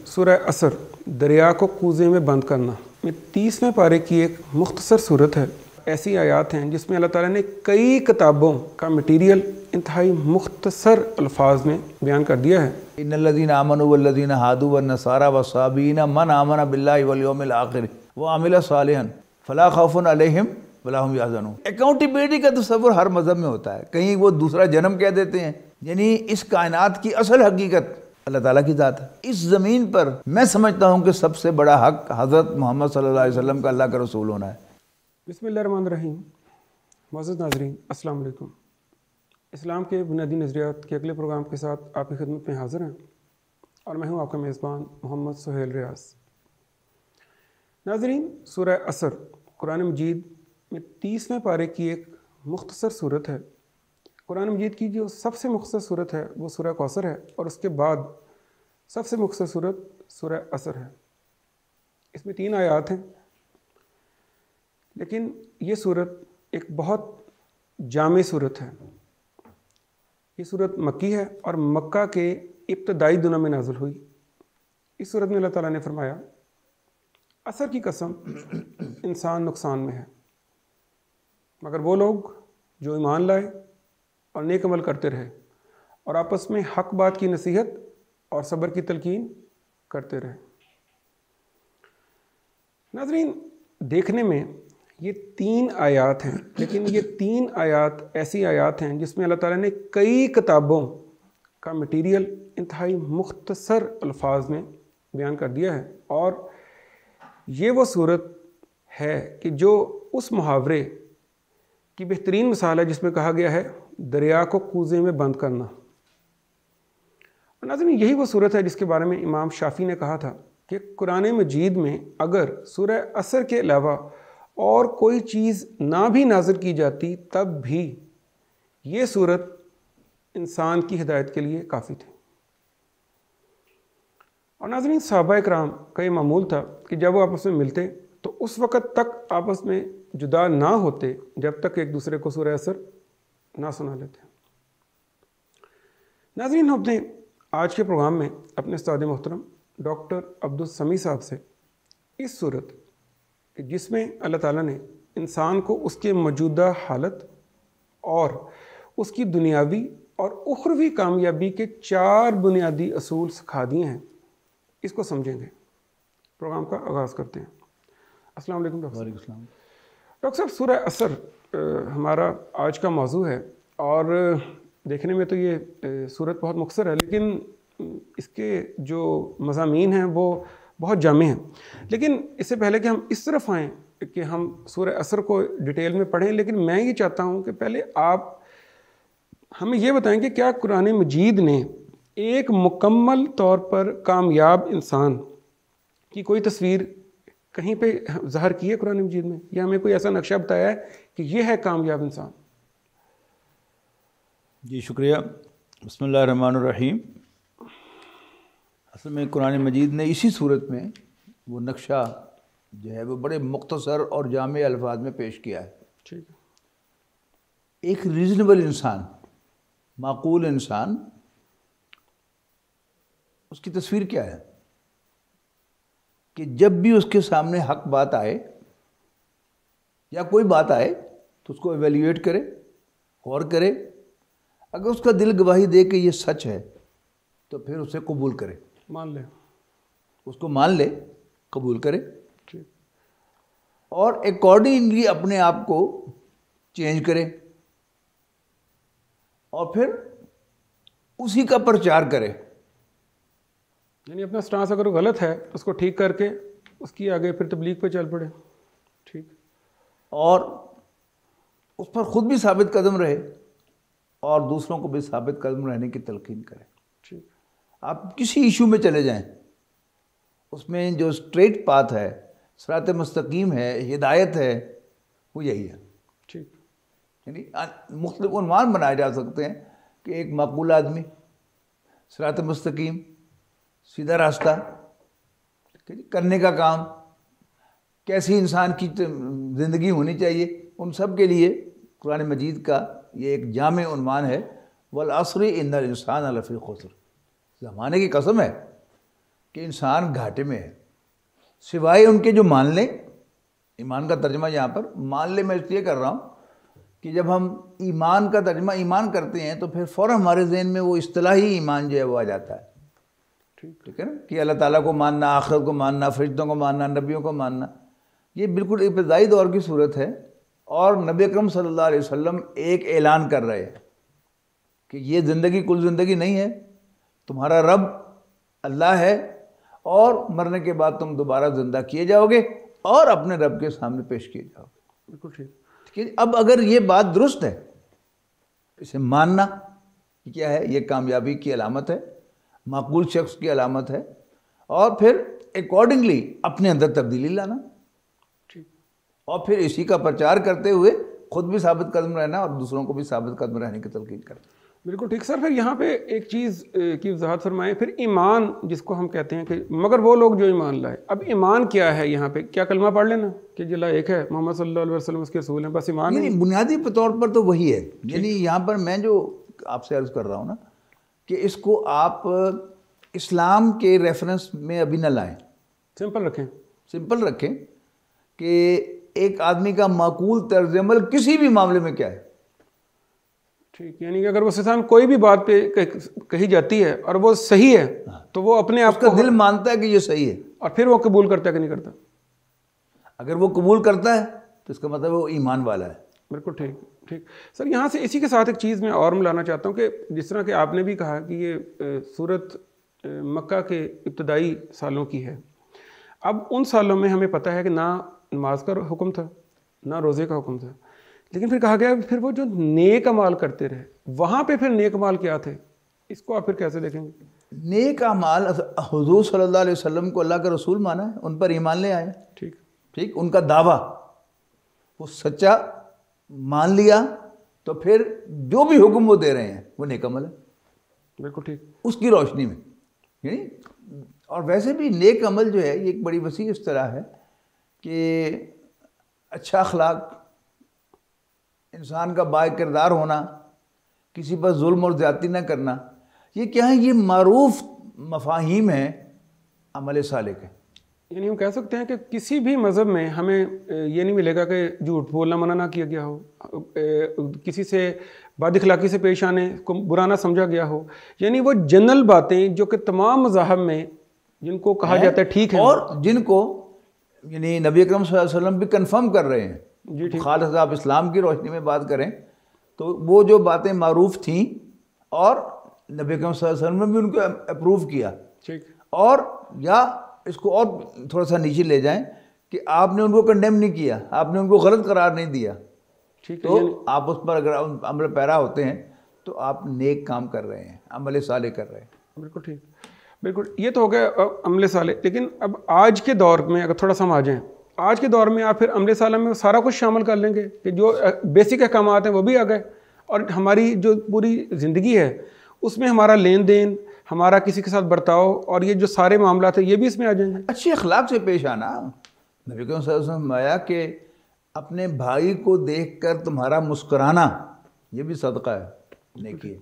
سورہ عصر دریا کو کوزے میں بند کرنا میں 30ویں پارے کی ایک مختصر صورت ہے۔ ایسی آیات ہیں جس میں اللہ تعالیٰ نے کئی کتابوں کا مٹیریل انتہائی مختصر الفاظ میں بیان کر دیا ہے۔ ان الذین آمنوا والذین ہادوا والنصارى والصابئین من آمن باللہ والیوم الآخر وعمل صالحا فلا خوف علیہم ولا هم یحزنون۔ اکاؤنٹیبلٹی کا تصور ہر مذہب میں ہوتا ہے، کہیں وہ دوسرا جنم کہہ دیتے ہیں، یعنی اس کائنات کی اصل حقیقت اللہ تعالیٰ کی ذات ہے۔ اس زمین پر میں سمجھتا ہوں کہ سب سے بڑا حق حضرت محمد صلی اللہ علیہ وسلم کا اللہ کا رسول ہونا ہے۔ بسم اللہ الرحمن الرحیم۔ معزز ناظرین السلام علیکم۔ اسلام کے بنیادی نظریات کے اگلے پروگرام کے ساتھ آپ کی خدمت میں حاضر ہیں اور میں ہوں آپ کا میزبان محمد سہیل ریاض۔ ناظرین، سورہ عصر قرآن مجید میں 30ویں پارے کی ایک مختصر صورت ہے۔ قرآن مجید کی جو سب سے مختصر صورت ہے وہ سورہ کوثر ہے، اور اس کے بعد سب سے مختصر صورت سورہ عصر ہے۔ اس میں 3 آیات ہیں، لیکن یہ صورت ایک بہت جامع صورت ہے۔ یہ صورت مکی ہے اور مکہ کے ابتدائی دنوں میں نازل ہوئی۔ اس صورت میں اللہ تعالیٰ نے فرمایا، عصر کی قسم انسان نقصان میں ہے، مگر وہ لوگ جو ایمان لائے اور نیک عمل کرتے رہے اور آپس میں حق بات کی نصیحت اور صبر کی تلقین کرتے رہے۔ ناظرین، دیکھنے میں یہ 3 آیات ہیں، لیکن یہ 3 آیات ایسی آیات ہیں جس میں اللہ تعالیٰ نے کئی کتابوں کا مٹیریل انتہائی مختصر الفاظ میں بیان کر دیا ہے، اور یہ وہ صورت ہے کہ جو اس محاورے کی بہترین مثال ہے جس میں کہا گیا ہے دریا کو کوزے میں بند کرنا۔ اور ناظرین، یہی وہ صورت ہے جس کے بارے میں امام شافعی نے کہا تھا کہ قرآن مجید میں اگر سورہ عصر کے علاوہ اور کوئی چیز نہ بھی نازل کی جاتی تب بھی یہ صورت انسان کی ہدایت کے لیے کافی تھی۔ اور ناظرین، صحابہ اکرام کا یہ معمول تھا کہ جب وہ آپس میں ملتے تو اس وقت تک آپس میں جدا نہ ہوتے جب تک ایک دوسرے کو سورہ عصر نہ سنا لیتے۔ ناظرین، ہم اپنے آج کے پروگرام میں اپنے استاد محترم ڈاکٹر عبدالسمیع صاحب سے اس صورت کہ جس میں اللہ تعالیٰ نے انسان کو اس کے موجودہ حالت اور اس کی دنیاوی اور اخروی کامیابی کے 4 بنیادی اصول سکھا دیے ہیں، اس کو سمجھیں گے۔ پروگرام کا آغاز کرتے ہیں۔ السلام علیکم ڈاکٹر صاحب۔ وعلیکم السلام۔ ڈاکٹر صاحب، سورہ عصر ہمارا آج کا موضوع ہے، اور دیکھنے میں تو یہ صورت بہت مختصر ہے، لیکن اس کے جو مضامین ہیں وہ بہت جامع ہیں۔ لیکن اس سے پہلے کہ ہم اس طرف آئیں کہ ہم سورہ عصر کو ڈیٹیل میں پڑھیں، لیکن میں یہ چاہتا ہوں کہ پہلے آپ ہمیں یہ بتائیں کہ کیا قرآن مجید نے ایک مکمل طور پر کامیاب انسان کی کوئی تصویر کہیں پہ ظاہر کی ہے قرآن مجید میں، یا ہمیں کوئی ایسا نقشہ بتایا ہے کہ یہ ہے کامیاب انسان؟ جی شکریہ۔ بسم اللہ الرحمن الرحیم۔ اصل میں قرآن مجید نے اسی صورت میں وہ نقشہ جو ہے وہ بڑے مختصر اور جامع الفاظ میں پیش کیا ہے۔ ٹھیک ہے۔ ایک ریزنیبل انسان، معقول انسان، اس کی تصویر کیا ہے کہ جب بھی اس کے سامنے حق بات آئے یا کوئی بات آئے تو اس کو ایویلیویٹ کرے، غور کرے، اگر اس کا دل گواہی دے کہ یہ سچ ہے تو پھر اسے قبول کرے، مان لیں، اس کو مان لے، قبول کرے، ٹھیک، اور اکارڈنگلی اپنے آپ کو چینج کرے، اور پھر اسی کا پرچار کرے۔ یعنی اپنا سٹانس اگر وہ غلط ہے تو اس کو ٹھیک کر کے اس کی آگے پھر تبلیغ پہ چل پڑے۔ ٹھیک، اور اس پر خود بھی ثابت قدم رہے اور دوسروں کو بھی ثابت قدم رہنے کی تلقین کرے۔ ٹھیک، آپ کسی ایشو میں چلے جائیں، اس میں جو اسٹریٹ پاتھ ہے، صراط مستقیم ہے، ہدایت ہے، وہ یہی ہے۔ ٹھیک، یعنی مختلف عنوان بنائے جا سکتے ہیں کہ ایک معقول آدمی، صراط مستقیم، سیدھا راستہ، کرنے کا کام، کیسی انسان کی زندگی ہونی چاہیے، ان سب کے لیے قرآن مجید کا یہ ایک جامع عنوان ہے، والعصر ان الانسان لفی خسر۔ زمانے کی قسم ہے کہ انسان گھاٹے میں ہے، سوائے ان کے جو مان لیں. ایمان کا ترجمہ یہاں پر مان لے میں اس لیے کر رہا ہوں کہ جب ہم ایمان کا ترجمہ ایمان کرتے ہیں تو پھر فوراً ہمارے ذہن میں وہ اصطلاحی ایمان جو ہے وہ آ جاتا ہے. ٹھیک ہے نا، کہ اللہ تعالیٰ کو ماننا، آخرت کو ماننا، فرشتوں کو ماننا، نبیوں کو ماننا. یہ بالکل ابتدائی دور کی صورت ہے، اور نبی اکرم صلی اللہ علیہ وسلم ایک اعلان کر رہے ہیں کہ یہ زندگی کل زندگی نہیں ہے، تمہارا رب اللہ ہے، اور مرنے کے بعد تم دوبارہ زندہ کیے جاؤ گے اور اپنے رب کے سامنے پیش کیے جاؤ گے. بالکل ٹھیک. ٹھیک ہے، اب اگر یہ بات درست ہے، اسے ماننا کیا ہے؟ یہ کامیابی کی علامت ہے، معقول شخص کی علامت ہے، اور پھر اکارڈنگلی اپنے اندر تبدیلی لانا، ٹھیک. اور پھر اسی کا پرچار کرتے ہوئے خود بھی ثابت قدم رہنا اور دوسروں کو بھی ثابت قدم رہنے کی تلقین کرنا. بالکل ٹھیک. سر پھر یہاں پہ ایک چیز کی وضاحت فرمائیں، پھر ایمان جس کو ہم کہتے ہیں کہ مگر وہ لوگ جو ایمان لائے، اب ایمان کیا ہے یہاں پہ؟ کیا کلمہ پڑھ لینا کہ جی اللہ ایک ہے، محمد صلی اللہ علیہ وسلم اس کے رسول ہیں، بس ایمان ہے؟ بنیادی طور پر تو وہی ہے. یعنی یہاں پر میں جو آپ سے عرض کر رہا ہوں نا کہ اس کو آپ اسلام کے ریفرنس میں ابھی نہ لائیں، سمپل رکھیں کہ ایک آدمی کا معقول طرز عمل کسی بھی معاملے میں کیا ہے. ٹھیک. یعنی کہ اگر وہ سلسلہ کوئی بھی بات پہ کہی جاتی ہے اور وہ صحیح ہے تو وہ اپنے آپ کا دل مانتا ہے کہ یہ صحیح ہے، اور پھر وہ قبول کرتا ہے کہ نہیں کرتا. اگر وہ قبول کرتا ہے تو اس کا مطلب وہ ایمان والا ہے. بالکل ٹھیک. ٹھیک سر، یہاں سے اسی کے ساتھ ایک چیز میں اور ملانا چاہتا ہوں کہ جس طرح کہ آپ نے بھی کہا کہ یہ سورت مکہ کے ابتدائی سالوں کی ہے. اب ان سالوں میں ہمیں پتہ ہے کہ نہ نماز کا حکم تھا، نہ روزے کا حکم تھا، لیکن پھر کہا گیا پھر وہ جو نیک اعمال کرتے رہے، وہاں پہ پھر نیک اعمال کیا تھے؟ اس کو آپ پھر کیسے دیکھیں گے؟ نیک اعمال حضور صلی اللہ علیہ وسلم کو اللہ کا رسول مانا ہے، ان پر ایمان لے آئے. ٹھیک، ان کا دعویٰ وہ سچا مان لیا تو پھر جو بھی حکم وہ دے رہے ہیں وہ نیک عمل ہے. بالکل ٹھیک. اس کی روشنی میں یعنی، اور ویسے بھی نیک عمل جو ہے یہ ایک بڑی وسیع اصطلاح ہے کہ اچھا اخلاق، انسان کا با کردار ہونا، کسی پر ظلم اور زیادتی نہ کرنا، یہ کیا ہے؟ یہ معروف مفاہیم ہیں عمل صالح کے. یعنی ہم کہہ سکتے ہیں کہ کسی بھی مذہب میں ہمیں یہ نہیں ملے گا کہ جھوٹ بولنا منع نہ کیا گیا ہو، کسی سے بد اخلاقی سے پیش آنے کو برا نہ سمجھا گیا ہو. یعنی وہ جنرل باتیں جو کہ تمام مذاہب میں جن کو کہا جاتا ہے ٹھیک ہے، اور جن کو یعنی نبی اکرم صلی اللہ علیہ وسلم بھی کنفرم کر رہے ہیں. جی ٹھیک. خالص آپ اسلام کی روشنی میں بات کریں تو وہ جو باتیں معروف تھیں اور نبی اکرم صلی اللہ علیہ وسلم نے بھی ان کو اپروو کیا. ٹھیک. اور یا اس کو اور تھوڑا سا نیچے لے جائیں کہ آپ نے ان کو کنڈیم نہیں کیا، آپ نے ان کو غلط قرار نہیں دیا. ٹھیک. تو آپ اس پر اگر عمل پیرا ہوتے ہیں تو آپ نیک کام کر رہے ہیں، عمل صالح کر رہے ہیں. بالکل ٹھیک. بالکل، یہ تو ہو گیا عمل صالح. لیکن اب آج کے دور میں اگر تھوڑا سا ہم آ جائیں، آج کے دور میں آپ پھر عمل صالح میں سارا کچھ شامل کر لیں گے کہ جو بیسک احکامات ہیں وہ بھی آ گئے، اور ہماری جو پوری زندگی ہے اس میں ہمارا لین دین، ہمارا کسی کے ساتھ برتاؤ، اور یہ جو سارے معاملات ہیں یہ بھی اس میں آ جائیں گے. اچھے اخلاق سے پیش آنا. نبی کریم صلی اللہ علیہ وسلم آیا کہ اپنے بھائی کو دیکھ کر تمہارا مسکرانا یہ بھی صدقہ ہے، نیکی ہے.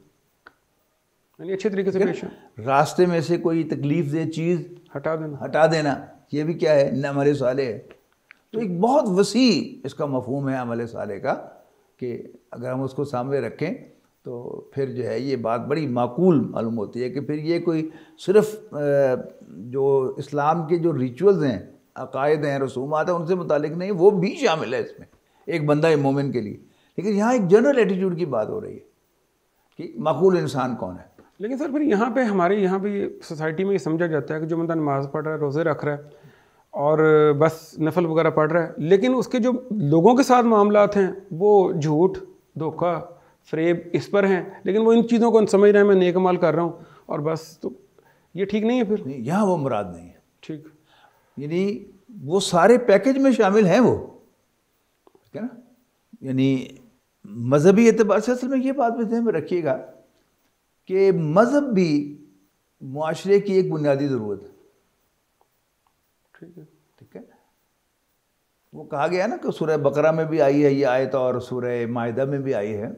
یعنی اچھے طریقے سے پیش آنا. راستے میں سے کوئی تکلیف دہ چیز ہٹا دینا یہ بھی کیا ہے؟ عمل صالح ہے. تو ایک بہت وسیع اس کا مفہوم ہے عمل صالح کا، کہ اگر ہم اس کو سامنے رکھیں تو پھر جو ہے یہ بات بڑی معقول معلوم ہوتی ہے کہ پھر یہ کوئی صرف جو اسلام کے جو ریچولز ہیں، عقائد ہیں، رسومات ہیں، ان سے متعلق نہیں، وہ بھی شامل ہے اس میں ایک بندہ مومن کے لیے. لیکن یہاں ایک جنرل ایٹیٹیوڈ کی بات ہو رہی ہے کہ معقول انسان کون ہے. لیکن سر پھر یہاں پہ ہمارے یہاں پہ سوسائٹی میں یہ سمجھا جاتا ہے کہ جو بندہ نماز پڑھ رہا ہے، روزے رکھ رہا ہے اور بس نفل وغیرہ پڑھ رہا ہے، لیکن اس کے جو لوگوں کے ساتھ معاملات ہیں وہ جھوٹ، دھوکہ، فریب اس پر ہیں، لیکن وہ ان چیزوں کو سمجھ رہے ہیں میں نیک عمل کر رہا ہوں اور بس. تو یہ ٹھیک نہیں ہے پھر. یہاں وہ مراد نہیں ہے. ٹھیک. یعنی وہ سارے پیکج میں شامل ہیں وہ، ٹھیک ہے نا. یعنی مذہبی اعتبار سے اصل میں یہ بات بھی ذہن میں رکھیے گا کہ مذہب بھی معاشرے کی ایک بنیادی ضرورت ہے. ٹھیک ہے. وہ کہا گیا نا کہ سورہ بقرہ میں بھی آئی ہے یہ آیت اور سورہ مائدہ میں بھی آئی ہے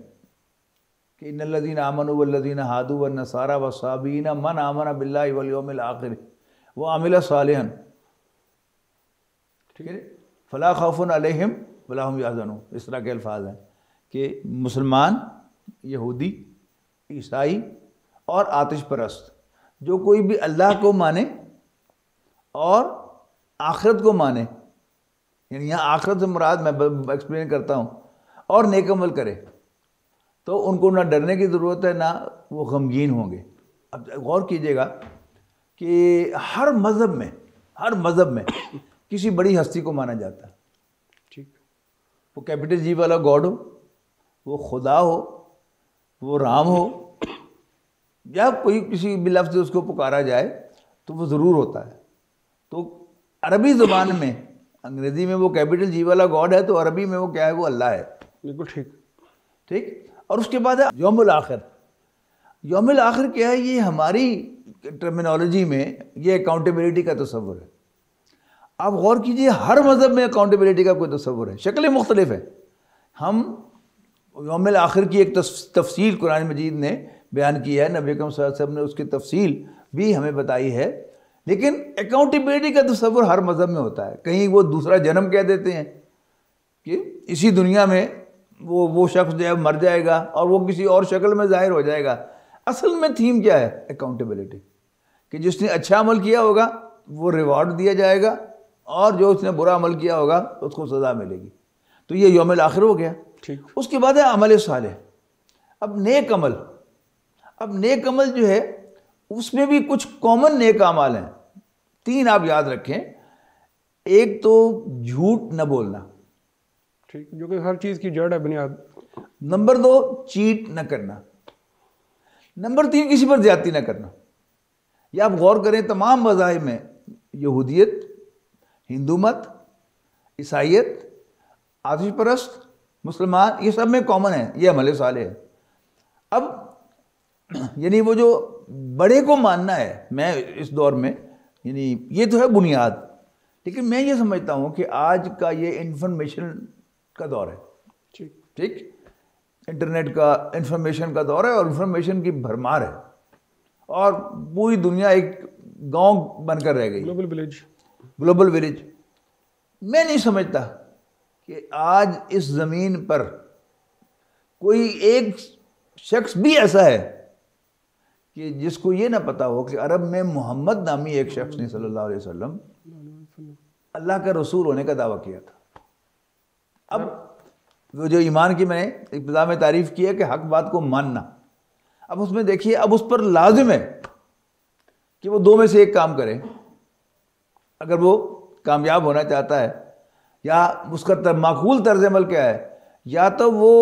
کہ ان الذین آمنوا والذین ہادوا والنصارى والصابئین من آمن باللہ والیوم الآخر وعمل صالحا، ٹھیک ہے، فلا خوف علیہم ولا هم یحزنون، اس طرح کے الفاظ ہیں کہ مسلمان، یہودی، عیسائی اور آتش پرست جو کوئی بھی اللہ کو مانے اور آخرت کو مانے، یعنی یہاں آخرت سے مراد میں ایکسپلین کرتا ہوں، اور نیک عمل کرے، تو ان کو نہ ڈرنے کی ضرورت ہے، نہ وہ غمگین ہوں گے۔ اب غور کیجئے گا کہ ہر مذہب میں کسی بڑی ہستی کو مانا جاتا ہے، ٹھیک، وہ کیپٹل جی والا گاڈ ہو، وہ خدا ہو، وہ رام ہو، یا کوئی کسی بھی لفظ سے اس کو پکارا جائے تو وہ ضرور ہوتا ہے۔ تو عربی زبان میں، انگریزی میں وہ کیپٹل جی والا گاڈ ہے، تو عربی میں وہ کیا ہے؟ وہ اللہ ہے، بالکل ٹھیک، ٹھیک۔ اور اس کے بعد ہے یوم الآخر۔ یوم الآخر کیا ہے؟ یہ ہماری ٹرمینالوجی میں یہ اکاؤنٹیبلٹی کا تصور ہے۔ آپ غور کیجئے، ہر مذہب میں اکاؤنٹیبلٹی کا کوئی تصور ہے، شکلیں مختلف ہیں۔ ہم یوم الآخر کی ایک تفصیل قرآن مجید نے بیان کی ہے، نبی اکرم صلی اللہ علیہ وسلم نے اس کی تفصیل بھی ہمیں بتائی ہے، لیکن اکاؤنٹیبلٹی کا تصور ہر مذہب میں ہوتا ہے۔ کہیں وہ دوسرا جنم کہہ دیتے ہیں کہ اسی دنیا میں وہ شخص جو ہے مر جائے گا اور وہ کسی اور شکل میں ظاہر ہو جائے گا۔ اصل میں تھیم کیا ہے؟ اکاؤنٹیبلٹی، کہ جس نے اچھا عمل کیا ہوگا وہ ریوارڈ دیا جائے گا، اور جو اس نے برا عمل کیا ہوگا اس کو سزا ملے گی۔ تو یہ یوم الآخر ہو گیا۔ اس کے بعد ہے عمل صالح۔ اب نیک عمل جو ہے اس میں بھی کچھ کامن نیک اعمال ہیں، 3 آپ یاد رکھیں۔ ایک تو جھوٹ نہ بولنا، ٹھیک، جو کہ ہر چیز کی جڑ ہے، بنیاد۔ نمبر 2 چیٹ نہ کرنا، نمبر 3 کسی پر زیادتی نہ کرنا۔ یا آپ غور کریں، تمام مذاہب میں، یہودیت، ہندو مت، عیسائیت، آتش پرست، مسلمان، یہ سب میں کامن ہے، یہ عمل صالح ہے۔ اب یعنی وہ جو بڑے کو ماننا ہے، میں اس دور میں، یعنی یہ تو ہے بنیاد، لیکن میں یہ سمجھتا ہوں کہ آج کا یہ انفارمیشن کا دور ہے، ٹھیک، انٹرنیٹ کا، انفارمیشن کا دور ہے، اور انفارمیشن کی بھرمار ہے، اور پوری دنیا ایک گاؤں بن کر رہ گئی، گلوبل ولیج۔ میں نہیں سمجھتا کہ آج اس زمین پر کوئی ایک شخص بھی ایسا ہے کہ جس کو یہ نہ پتا ہو کہ عرب میں محمد نامی ایک شخص نے صلی اللہ علیہ وسلم اللہ کا رسول ہونے کا دعویٰ کیا تھا۔ اب وہ جو ایمان کی میں نے ابتدا میں تعریف کی ہے کہ حق بات کو ماننا، اب اس میں دیکھیے، اب اس پر لازم ہے کہ وہ 2 میں سے ایک کام کرے۔ اگر وہ کامیاب ہونا چاہتا ہے، یا اس کا معقول طرز عمل کیا ہے، یا تو وہ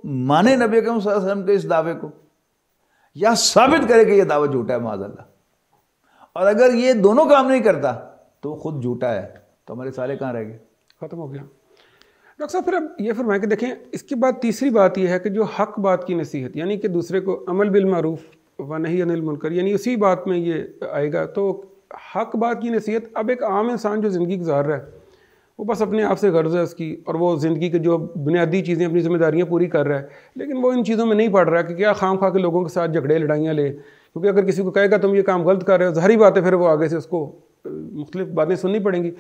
مانے نبی اکرم صلی اللہ علیہ وسلم کے اس دعوے کو، یا ثابت کرے کہ یہ دعویٰ جھوٹا ہے معاذ اللہ۔ اور اگر یہ دونوں کام نہیں کرتا تو خود جھوٹا ہے، تو ہمارے سارے کہاں رہ گئے؟ ختم ہو گیا۔ ڈاکٹر صاحب پھر اب یہ فرمائیں کہ دیکھیں، اس کے بعد تیسری بات یہ ہے کہ جو حق بات کی نصیحت، یعنی کہ دوسرے کو عمل بالمعروف و نہی عن المنکر، یعنی اسی بات میں یہ آئے گا۔ تو حق بات کی نصیحت، اب ایک عام انسان جو زندگی گزار رہا ہے، وہ بس اپنے آپ سے غرض ہے اس کی، اور وہ زندگی کے جو بنیادی چیزیں، اپنی ذمہ داریاں پوری کر رہا ہے، لیکن وہ ان چیزوں میں نہیں پڑ رہا کہ کیا خام خواہ کے لوگوں کے ساتھ جھگڑے لڑائیاں لے، کیونکہ اگر کسی کو کہے گا تم یہ کام غلط کر رہے ہو، ظاہری بات ہے پھر وہ آگے سے اس کو مختلف باتیں سننی پڑیں گی۔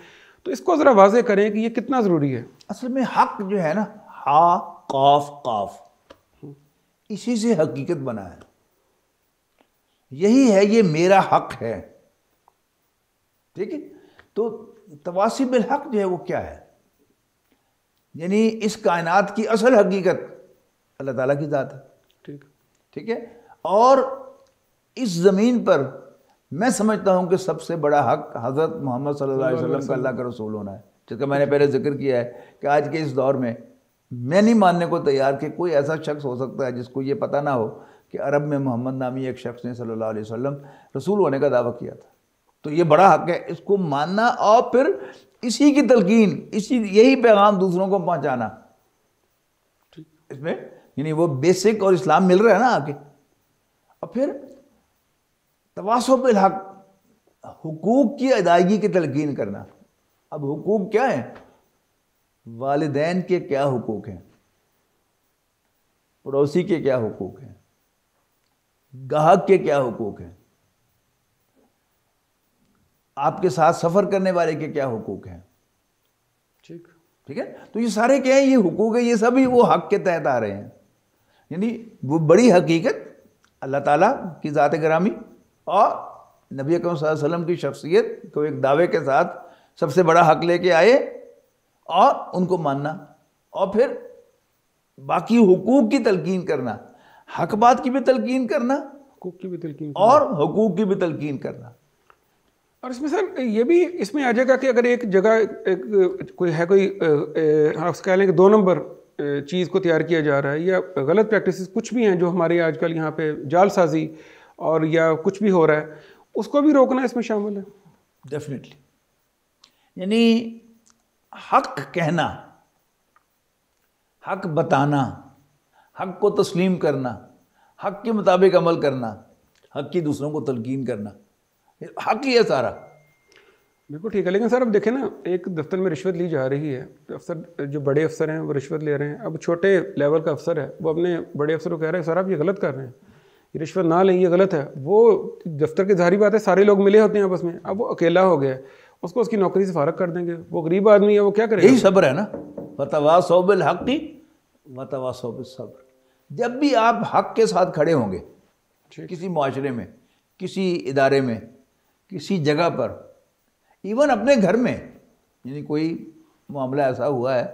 تو اس کو ذرا واضح کریں کہ یہ کتنا ضروری ہے۔ اصل میں حق جو ہے نا، ہا قاف قاف، اسی سے حقیقت بنا ہے، یہی ہے، یہ میرا حق ہے، ٹھیک ہے۔ تو تواصی بالحق جو ہے وہ کیا ہے؟ یعنی اس کائنات کی اصل حقیقت اللہ تعالیٰ کی ذات ہے، ٹھیک ہے۔ اور اس زمین پر میں سمجھتا ہوں کہ سب سے بڑا حق حضرت محمد صلی اللہ علیہ وسلم کا اللہ کا رسول ہونا ہے، جس کا میں نے پہلے ذکر کیا ہے کہ آج کے اس دور میں میں نہیں ماننے کو تیار کہ کوئی ایسا شخص ہو سکتا ہے جس کو یہ پتہ نہ ہو کہ عرب میں محمد نامی ایک شخص نے صلی اللہ علیہ وسلم رسول ہونے کا دعویٰ کیا تھا۔ تو یہ بڑا حق ہے، اس کو ماننا، اور پھر اسی کی تلقین، یہی پیغام دوسروں کو پہنچانا، اس میں یعنی وہ بیسک اور اسلام مل رہا ہے نا آگے۔ اور پھر تواصی بالحق، حقوق کی ادائیگی کی تلقین کرنا۔ اب حقوق کیا ہیں؟ والدین کے کیا حقوق ہیں، پڑوسی کے کیا حقوق ہیں، گاہک کے کیا حقوق ہیں، آپ کے ساتھ سفر کرنے والے کے کیا حقوق ہیں. ٹھیک ہے. تو یہ سارے کیا ہیں, یہ حقوق ہیں, یہ سبھی وہ حق کے تحت آ رہے ہیں. یعنی وہ بڑی حقیقت اللہ تعالیٰ کی ذات گرامی اور نبی اکرم صلی اللہ علیہ وسلم کی شخصیت کو ایک دعوے کے ساتھ سب سے بڑا حق لے کے آئے اور ان کو ماننا, اور پھر باقی حقوق کی تلقین کرنا, حق بات کی بھی تلقین کرنا, حقوق کی بھی تلقین اور حقوق کی بھی تلقین کرنا. اور اس میں سر یہ بھی اس میں آ جائے گا کہ اگر ایک جگہ کوئی آپ کہہ لیں کہ 2 نمبر چیز کو تیار کیا جا رہا ہے یا غلط پریکٹسز کچھ بھی ہیں جو ہمارے آج کل یہاں پہ جال سازی اور یا کچھ بھی ہو رہا ہے, اس کو بھی روکنا اس میں شامل ہے. ڈیفینیٹلی. یعنی حق کہنا, حق بتانا, حق کو تسلیم کرنا, حق کے مطابق عمل کرنا, حق کی دوسروں کو تلقین کرنا, حق ہی ہے سارا. بالکل ٹھیک ہے. لیکن سر اب دیکھیں نا, ایک دفتر میں رشوت لی جا رہی ہے, افسر جو بڑے افسر ہیں وہ رشوت لے رہے ہیں. اب چھوٹے لیول کا افسر ہے وہ اپنے بڑے افسر کو کہہ رہے ہیں سر آپ یہ غلط کر رہے ہیں, یہ رشوت نہ لیں, یہ غلط ہے. وہ دفتر کی ظاہری بات ہے سارے لوگ ملے ہوتے ہیں آپس میں, اب وہ اکیلا ہو گیا ہے, اس کو اس کی نوکری سے فارغ کر دیں گے. وہ غریب آدمی ہے, وہ کیا کرے گا؟ یہی صبر ہے نا, وتواصوا بالحق وتواصوا بالصبر. جب بھی آپ حق کے ساتھ کھڑے ہوں گے کسی معاشرے میں, کسی ادارے میں, کسی جگہ پر, ایون اپنے گھر میں, یعنی کوئی معاملہ ایسا ہوا ہے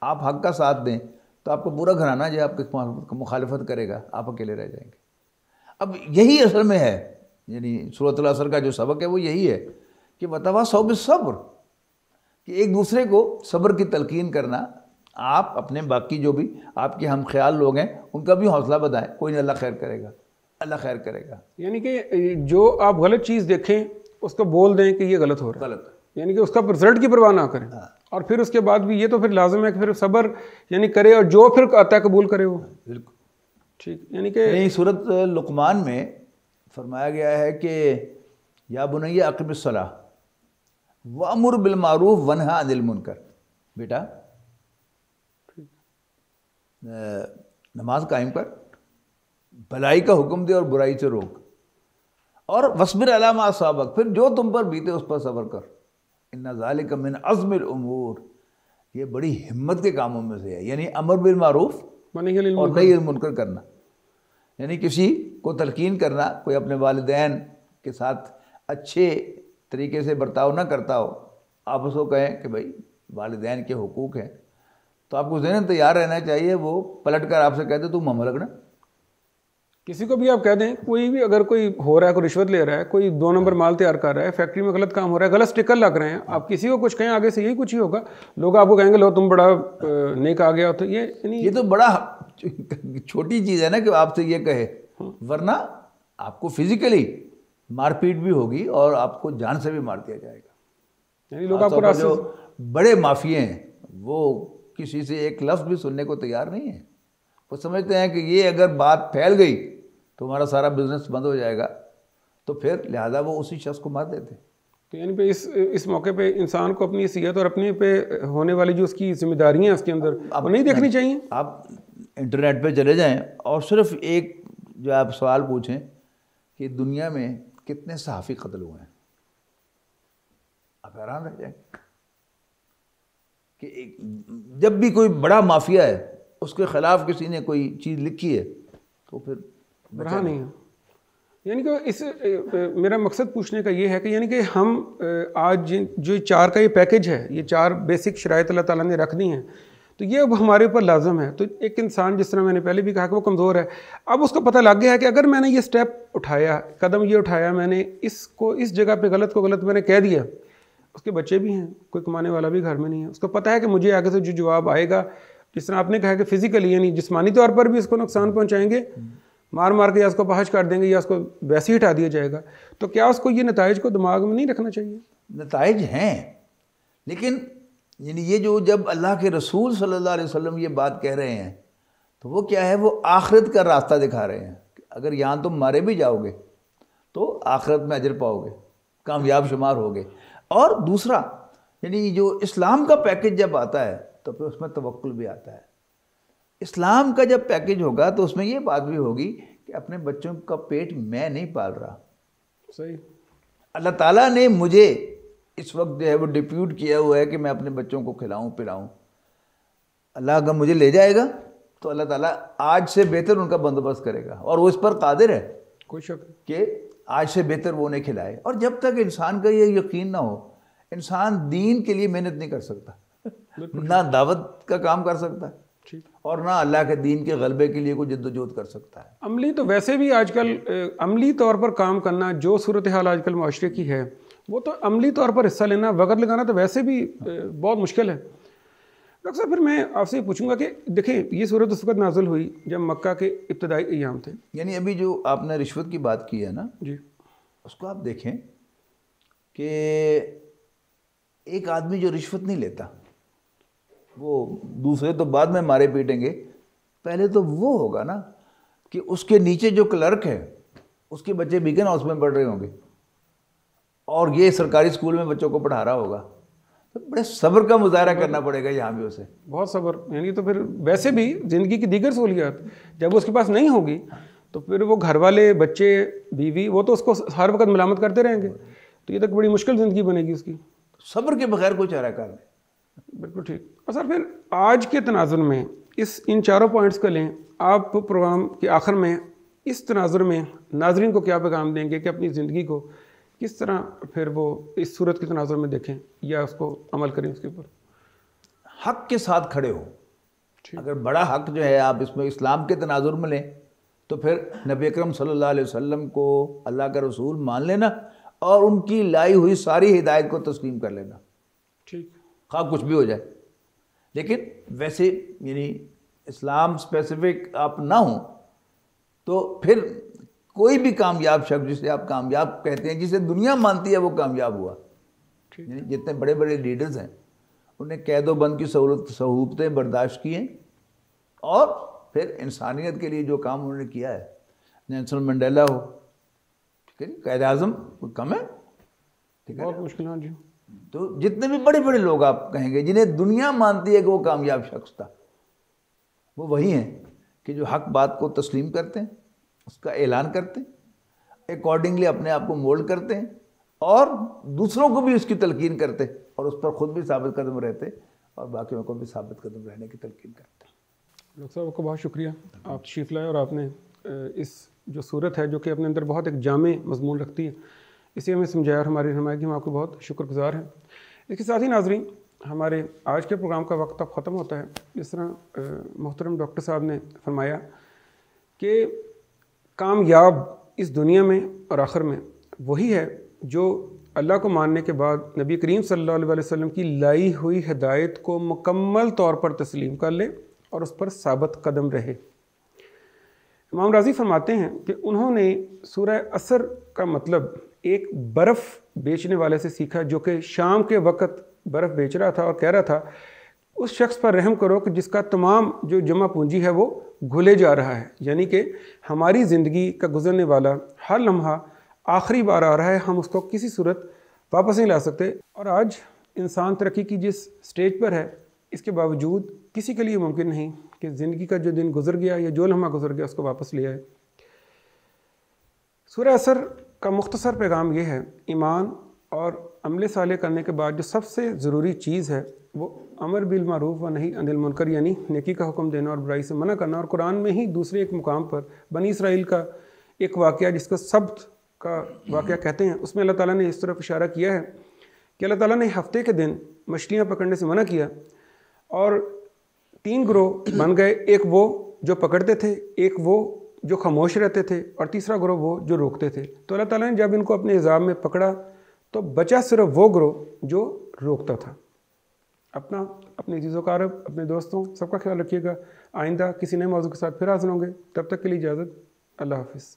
آپ حق کا ساتھ دیں تو آپ کو پورا گھرانہ جو ہے آپ کی مخالفت کرے گا, آپ اکیلے رہ جائیں گے. اب یہی اصل میں ہے, یعنی سورۃ العصر کا جو سبق ہے وہ یہی ہے کہ وتواصوا بالصبر, کہ ایک دوسرے کو صبر کی تلقین کرنا. آپ اپنے باقی جو بھی آپ کے ہم خیال لوگ ہیں ان کا بھی حوصلہ بڑھائیں, کوئی نہیں, اللہ خیر کرے گا, اللہ خیر کرے گا. یعنی کہ جو آپ غلط چیز دیکھیں اس کو بول دیں کہ یہ غلط ہو رہا ہے, غلط, یعنی کہ اس کا رزلٹ کی پرواہ نہ کریں. اور پھر اس کے بعد بھی یہ تو پھر لازم ہے کہ پھر صبر یعنی کرے, اور جو پھر آتا ہے قبول کرے وہ. بالکل ٹھیک. یعنی کہ سورۃ لقمان میں فرمایا گیا ہے کہ یا بنی اقم الصلاۃ وامر بالمعروف ونہی عن المنکر, بیٹا نماز قائم کر, بھلائی کا حکم دے اور برائی سے روک, اور وصبر علی ما اصابک, پھر جو تم پر بیتے اس پر صبر کر. ان ذالک من عزم الامور, یہ بڑی ہمت کے کاموں میں سے ہے. یعنی امر بالمعروف اور نہی عن المنکر کرنا, یعنی کسی کو تلقین کرنا, کوئی اپنے والدین کے ساتھ اچھے طریقے سے برتاؤ نہ کرتا ہو, آپ اس کو کہیں کہ بھائی والدین کے حقوق ہیں, تو آپ کو ذہن تیار رہنا چاہیے, وہ پلٹ کر آپ سے کہتے تم ہم لگنا. کسی کو بھی آپ کہہ دیں, کوئی بھی اگر کوئی ہو رہا ہے, کوئی رشوت لے رہا ہے, کوئی 2 نمبر مال تیار کر رہا ہے, فیکٹری میں غلط کام ہو رہا ہے, غلط سٹکر لگ رہے ہیں, آپ کسی کو کچھ کہیں آگے سے یہی کچھ ہی ہوگا, لوگ آپ کو کہیں گے لو تم بڑا نیک آ گیا. تو یہ تو بڑا چھوٹی چیز ہے نا کہ آپ سے یہ کہے, ورنہ آپ کو فزیکلی مار پیٹ بھی ہوگی اور آپ کو جان سے بھی مار دیا جائے گا. یعنی لوگ آپ کو جو بڑے مافیے ہیں وہ کسی سے ایک لفظ بھی سننے کو تیار نہیں ہیں. وہ سمجھتے ہیں کہ یہ اگر بات پھیل گئی تو ہمارا سارا بزنس بند ہو جائے گا, تو پھر لہذا وہ اسی شخص کو مار دیتے. تو یعنی پہ اس موقع پہ انسان کو اپنی حیثیت اور اپنے پہ ہونے والی جو اس کی ذمہ داریاں ہیں اس کے اندر وہ نہیں دیکھنی چاہیے. آپ انٹرنیٹ پہ چلے جائیں اور صرف ایک جو آپ سوال پوچھیں کہ دنیا میں کتنے صحافی قتل ہوئے ہیں, آپ حیران رہ جائیں کہ جب بھی کوئی بڑا مافیا ہے اس کے خلاف کسی نے کوئی چیز لکھی ہے تو پھر رہا نہیں ہے. یعنی کہ میرا مقصد پوچھنے کا یہ ہے کہ یعنی کہ ہم آج جو 4 کا یہ پیکج ہے, یہ 4 بیسک شرائط اللہ تعالیٰ نے رکھ دی ہیں, تو یہ اب ہمارے اوپر لازم ہے. تو ایک انسان جس طرح میں نے پہلے بھی کہا کہ وہ کمزور ہے, اب اس کو پتہ لگ گیا ہے کہ اگر میں نے یہ سٹیپ اٹھایا, قدم یہ اٹھایا, میں نے اس جگہ پہ غلط کو غلط میں نے کہہ دیا, اس کے بچے بھی ہیں, کوئی کمانے والا بھی گھر میں نہیں ہے, اس کو پتہ ہے کہ مجھے آگے سے جو جواب آئے گا, جس طرح آپ نے کہا کہ فزیکلی یعنی جسمانی طور پر بھی اس کو نقصان پہنچائیں گے, مار مار کے یا اس کو پہنچ کر دیں گے یا اس کو ویسے ہی ہٹا دیا جائے گا, تو کیا اس کو یہ نتائج کو دماغ میں نہیں رکھنا چاہیے؟ نتائج ہیں, لیکن یعنی یہ جو جب اللہ کے رسول صلی اللہ علیہ وسلم یہ بات کہہ رہے ہیں تو وہ کیا ہے, وہ آخرت کا راستہ دکھا رہے ہیں. اگر یہاں تم مارے بھی جاؤ گے تو آخرت میں اجر پاؤ گے, کامیاب شمار ہوگے. اور دوسرا یعنی جو اسلام کا پیکج جب آتا ہے تو پھر اس میں توکل بھی آتا ہے. اسلام کا جب پیکج ہوگا تو اس میں یہ بات بھی ہوگی کہ اپنے بچوں کا پیٹ میں نہیں پال رہا, صحیح, اللہ تعالیٰ نے مجھے اس وقت جو ہے وہ ڈپیوٹ کیا ہوا ہے کہ میں اپنے بچوں کو کھلاؤں پلاؤں. اللہ اگر مجھے لے جائے گا تو اللہ تعالیٰ آج سے بہتر ان کا بندوبست کرے گا، اور وہ اس پر قادر ہے کوئی شک کہ آج سے بہتر وہ انہیں کھلائے. اور جب تک انسان کا یہ یقین نہ ہو، انسان دین کے لیے محنت نہیں کر سکتا، نہ دعوت کا کام کر سکتا ہے اور نہ اللہ کے دین کے غلبے کے لیے کوئی جد و جہد کر سکتا ہے. عملی تو ویسے بھی آج کل عملی طور پر کام کرنا، جو صورتحال آج کل معاشرے کی ہے، وہ تو عملی طور پر حصہ لینا، وقت لگانا تو ویسے بھی بہت مشکل ہے. ڈاکٹر صاحب پھر میں آپ سے پوچھوں گا کہ دیکھیں یہ صورت اس وقت نازل ہوئی جب مکہ کے ابتدائی ایام تھے. یعنی ابھی جو آپ نے رشوت کی بات کی ہے نا جی، اس کو آپ دیکھیں کہ ایک آدمی جو رشوت نہیں لیتا وہ دوسرے تو بعد میں مارے پیٹیں گے، پہلے تو وہ ہوگا نا کہ اس کے نیچے جو کلرک ہے اس کے بچے بیگن ہاؤس میں پڑھ رہے ہوں گے اور یہ سرکاری اسکول میں بچوں کو پڑھا رہا ہوگا. تو بڑے صبر کا مظاہرہ کرنا پڑے گا یہاں بھی اسے، بہت صبر. یعنی تو پھر ویسے بھی زندگی کی دیگر سہولیات جب اس کے پاس نہیں ہوگی تو پھر وہ گھر والے، بچے، بیوی، وہ تو اس کو ہر وقت ملامت کرتے رہیں گے، تو یہ تک بڑی مشکل زندگی بنے گی اس کی. صبر کے بغیر کوئی چارہ کار نہیں. بالکل ٹھیک. اور سر پھر آج کے تناظر میں ان چاروں پوائنٹس کو لیں، آپ پروگرام کے آخر میں اس تناظر میں ناظرین کو کیا پیغام دیں گے کہ اپنی زندگی کو کس طرح پھر وہ اس صورت کے تناظر میں دیکھیں یا اس کو عمل کریں اس کے اوپر؟ حق کے ساتھ کھڑے ہو. اگر بڑا حق جو ہے آپ اس میں اسلام کے تناظر میں لیں تو پھر نبی اکرم صلی اللہ علیہ وسلم کو اللہ کا رسول مان لینا اور ان کی لائی ہوئی ساری ہدایت کو تسلیم کر لینا، ٹھیک، خواہ کچھ بھی ہو جائے. لیکن ویسے یعنی اسلام اسپیسیفک آپ نہ ہوں تو پھر کوئی بھی کامیاب شخص جسے آپ کامیاب کہتے ہیں، جسے دنیا مانتی ہے، وہ کامیاب ہوا. یعنی جتنے بڑے بڑے لیڈرز ہیں انہیں قید و بند کی صعوبتیں برداشت کی ہیں اور پھر انسانیت کے لیے جو کام انہوں نے کیا ہے، نیلسن منڈیلا ہو، ٹھیک ہے، قائد اعظم کوئی کم ہے، ٹھیک ہے، بہت مشکل. ہاں جی. تو جتنے بھی بڑے بڑے لوگ آپ کہیں گے جنہیں دنیا مانتی ہے کہ وہ کامیاب شخص تھا، وہ وہی ہیں کہ جو حق بات کو تسلیم کرتے ہیں، اس کا اعلان کرتے ہیں، اکارڈنگلی اپنے آپ کو مولڈ کرتے ہیں اور دوسروں کو بھی اس کی تلقین کرتے اور اس پر خود بھی ثابت قدم رہتے اور باقیوں کو بھی ثابت قدم رہنے کی تلقین کرتے. ڈاکٹر صاحب آپ کو بہت شکریہ، آپ تشریف لائے اور آپ نے اس جو صورت ہے جو کہ اپنے اندر بہت ایک جامع مضمون رکھتی ہے، اسے ہمیں سمجھایا اور ہماری رہنمائی کی ہم آپ کو بہت شکر گزار ہیں. اس کے ساتھ ہی ناظرین ہمارے آج کے پروگرام کا وقت اب ختم ہوتا ہے. جس طرح محترم ڈاکٹر صاحب نے فرمایا کہ کامیاب اس دنیا میں اور آخر میں وہی ہے جو اللہ کو ماننے کے بعد نبی کریم صلی اللہ علیہ وسلم کی لائی ہوئی ہدایت کو مکمل طور پر تسلیم کر لے اور اس پر ثابت قدم رہے. امام راضی فرماتے ہیں کہ انہوں نے سورہ عصر کا مطلب ایک برف بیچنے والے سے سیکھا جو کہ شام کے وقت برف بیچ رہا تھا اور کہہ رہا تھا اس شخص پر رحم کرو کہ جس کا تمام جو جمع پونجی ہے وہ گھلے جا رہا ہے. یعنی کہ ہماری زندگی کا گزرنے والا ہر لمحہ آخری بار آ رہا ہے، ہم اس کو کسی صورت واپس نہیں لا سکتے. اور آج انسان ترقی کی جس سٹیج پر ہے، اس کے باوجود کسی کے لیے ممکن نہیں کہ زندگی کا جو دن گزر گیا یا جو لمحہ گزر گیا اس کو واپس لے آئے. سورہ عصر کا مختصر پیغام یہ ہے، ایمان اور عمل صالح کرنے کے بعد جو سب سے ضروری چیز ہے وہ امر بالمعروف و نہی عن المنکر، یعنی نیکی کا حکم دینا اور برائی سے منع کرنا. اور قرآن میں ہی دوسرے ایک مقام پر بنی اسرائیل کا ایک واقعہ جس کو سبت کا واقعہ کہتے ہیں، اس میں اللہ تعالیٰ نے اس طرف اشارہ کیا ہے کہ اللہ تعالیٰ نے ہفتے کے دن مچھلیاں پکڑنے سے منع کیا اور 3 گروہ بن گئے، ایک وہ جو پکڑتے تھے، ایک وہ جو خاموش رہتے تھے اور تیسرا گروہ وہ جو روکتے تھے. تو اللہ تعالیٰ نے جب ان کو اپنے نظام میں پکڑا تو بچا صرف وہ گروہ جو روکتا تھا. اپنے عزیز و اقارب، اپنے دوستوں، سب کا خیال رکھیے گا. آئندہ کسی نئے موضوع کے ساتھ پھر حاضر ہوں گے. تب تک کے لیے اجازت. اللہ حافظ.